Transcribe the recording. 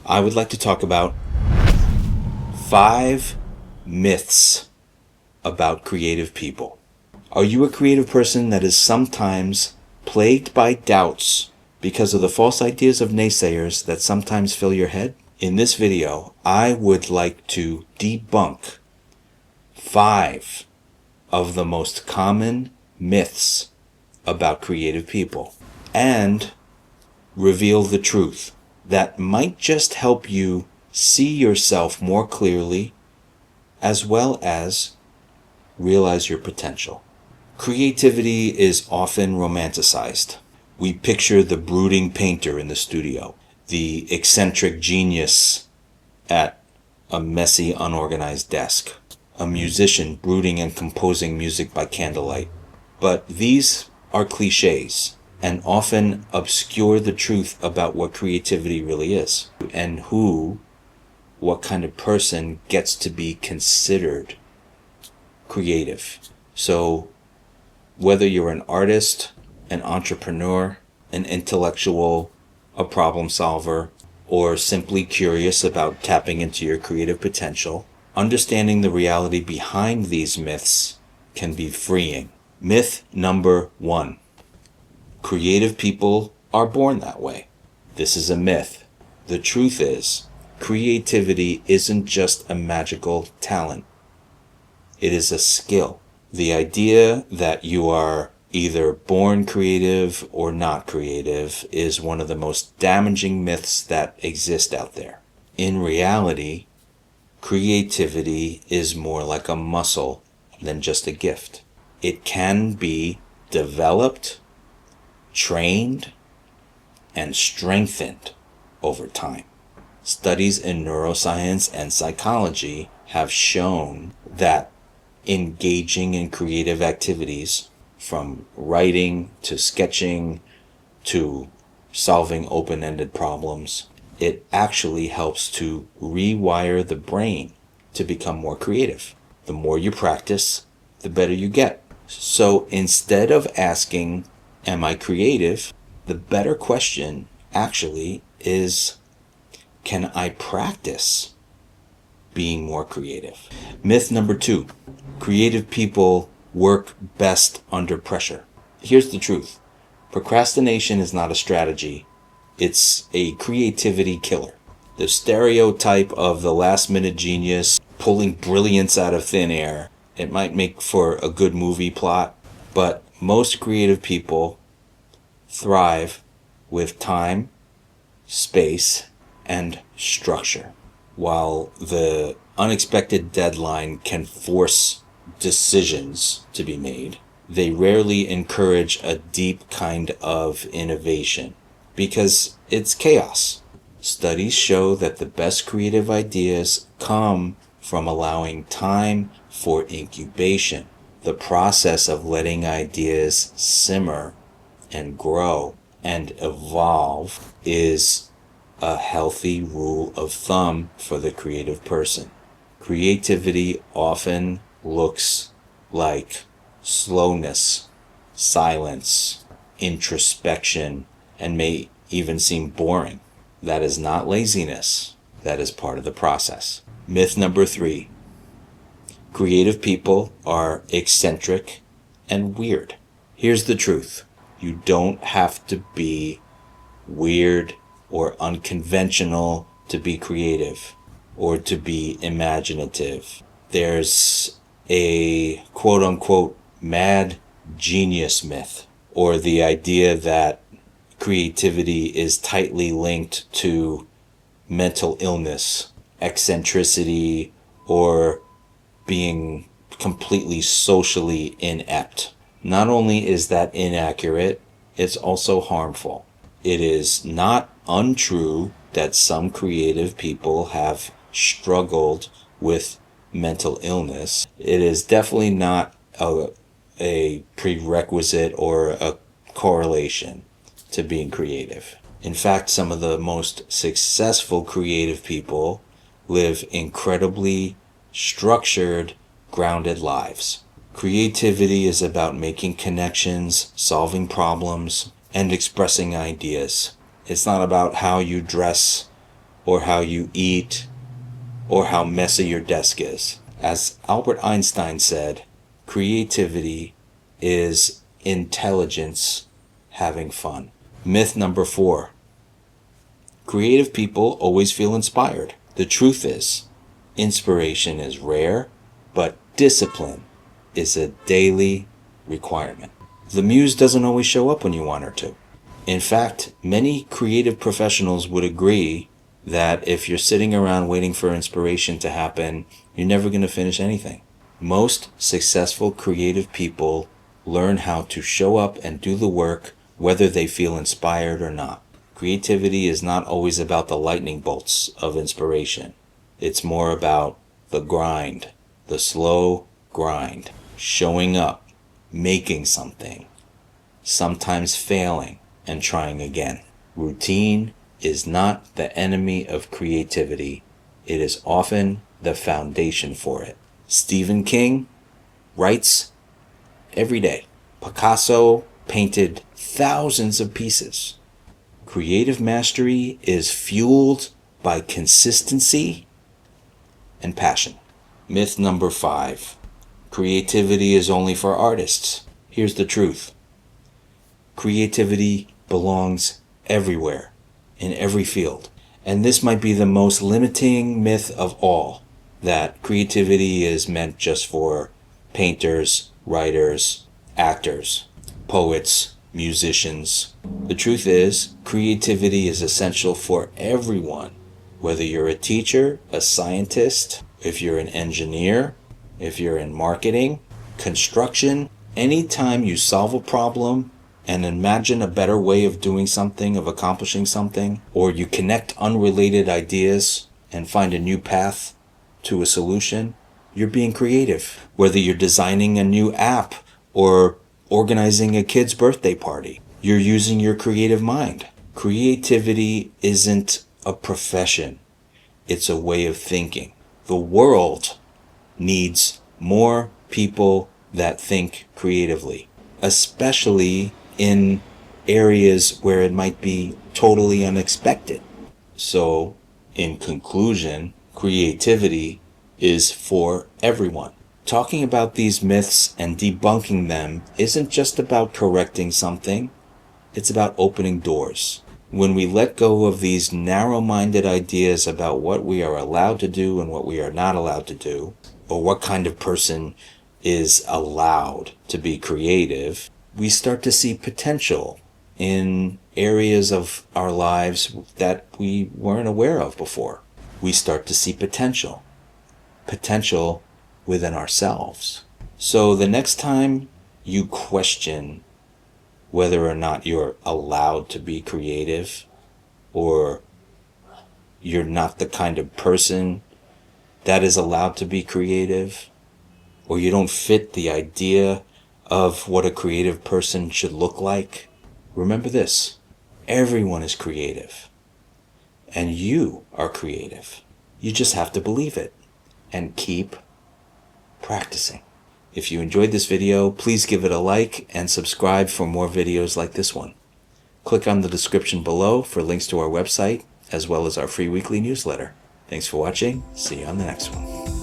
I would like to talk about 5 myths about creative people. Are you a creative person that is sometimes plagued by doubts because of the false ideas of naysayers that sometimes fill your head? In this video, I would like to debunk 5 of the most common myths about creative people and reveal the truth that might just help you see yourself more clearly as well as realize your potential. Creativity is often romanticized. We picture the brooding painter in the studio, the eccentric genius at a messy, unorganized desk, a musician brooding and composing music by candlelight. But these are clichés and often obscure the truth about what creativity really is and what kind of person gets to be considered creative. So whether you're an artist, an entrepreneur, an intellectual, a problem solver, or simply curious about tapping into your creative potential, understanding the reality behind these myths can be freeing. Myth number 1. Creative people are born that way. This is a myth. The truth is, creativity isn't just a magical talent. It is a skill. The idea that you are either born creative or not creative is one of the most damaging myths that exist out there. In reality, creativity is more like a muscle than just a gift. It can be developed, trained, and strengthened over time. Studies in neuroscience and psychology have shown that engaging in creative activities, from writing to sketching to solving open-ended problems, it actually helps to rewire the brain to become more creative. The more you practice, the better you get. So instead of asking, am I creative? The better question actually is, can I practice being more creative? Myth number 2, creative people work best under pressure. Here's the truth. Procrastination is not a strategy. It's a creativity killer. The stereotype of the last-minute genius pulling brilliance out of thin air, it might make for a good movie plot, but most creative people thrive with time, space, and structure. While the unexpected deadline can force decisions to be made, they rarely encourage a deep kind of innovation because it's chaos. Studies show that the best creative ideas come from allowing time for incubation. The process of letting ideas simmer and grow and evolve is a healthy rule of thumb for the creative person. Creativity often looks like slowness, silence, introspection, and may even seem boring. That is not laziness. That is part of the process. Myth number 3. Creative people are eccentric and weird. Here's the truth. You don't have to be weird or unconventional to be creative or to be imaginative. There's a quote-unquote mad genius myth, or the idea that creativity is tightly linked to mental illness, eccentricity, or being completely socially inept. Not only is that inaccurate, it's also harmful. It is not untrue that some creative people have struggled with mental illness. It is definitely not a prerequisite or a correlation to being creative. In fact, some of the most successful creative people live incredibly structured, grounded lives. Creativity is about making connections, solving problems, and expressing ideas. It's not about how you dress or how you eat, or how messy your desk is. As Albert Einstein said, creativity is intelligence having fun. Myth number 4. Creative people always feel inspired. The truth is, inspiration is rare, but discipline is a daily requirement. The muse doesn't always show up when you want her to. In fact, many creative professionals would agree that if you're sitting around waiting for inspiration to happen, you're never going to finish anything. Most successful creative people learn how to show up and do the work whether they feel inspired or not. Creativity is not always about the lightning bolts of inspiration. It's more about the grind, the slow grind, showing up, making something, sometimes failing and trying again. Routine is not the enemy of creativity. It is often the foundation for it. Stephen King writes every day. Picasso painted thousands of pieces. Creative mastery is fueled by consistency and passion. Myth number 5. Creativity is only for artists. Here's the truth. Creativity belongs everywhere, in every field. And this might be the most limiting myth of all, that creativity is meant just for painters, writers, actors, poets, musicians. The truth is, creativity is essential for everyone, whether you're a teacher, a scientist, if you're an engineer, if you're in marketing, construction. Anytime you solve a problem and imagine a better way of doing something, of accomplishing something, or you connect unrelated ideas and find a new path to a solution, you're being creative. Whether you're designing a new app or organizing a kid's birthday party, you're using your creative mind. Creativity isn't a profession. It's a way of thinking. The world needs more people that think creatively, especially in areas where it might be totally unexpected. So, in conclusion, creativity is for everyone. Talking about these myths and debunking them isn't just about correcting something, it's about opening doors. When we let go of these narrow-minded ideas about what we are allowed to do and what we are not allowed to do, or what kind of person is allowed to be creative, we start to see potential in areas of our lives that we weren't aware of before. We start to see potential within ourselves. So the next time you question whether or not you're allowed to be creative, or you're not the kind of person that is allowed to be creative, or you don't fit the idea of what a creative person should look like, remember this: everyone is creative, and you are creative. You just have to believe it and keep practicing. If you enjoyed this video, please give it a like and subscribe for more videos like this one. Click on the description below for links to our website, as well as our free weekly newsletter. Thanks for watching. See you on the next one.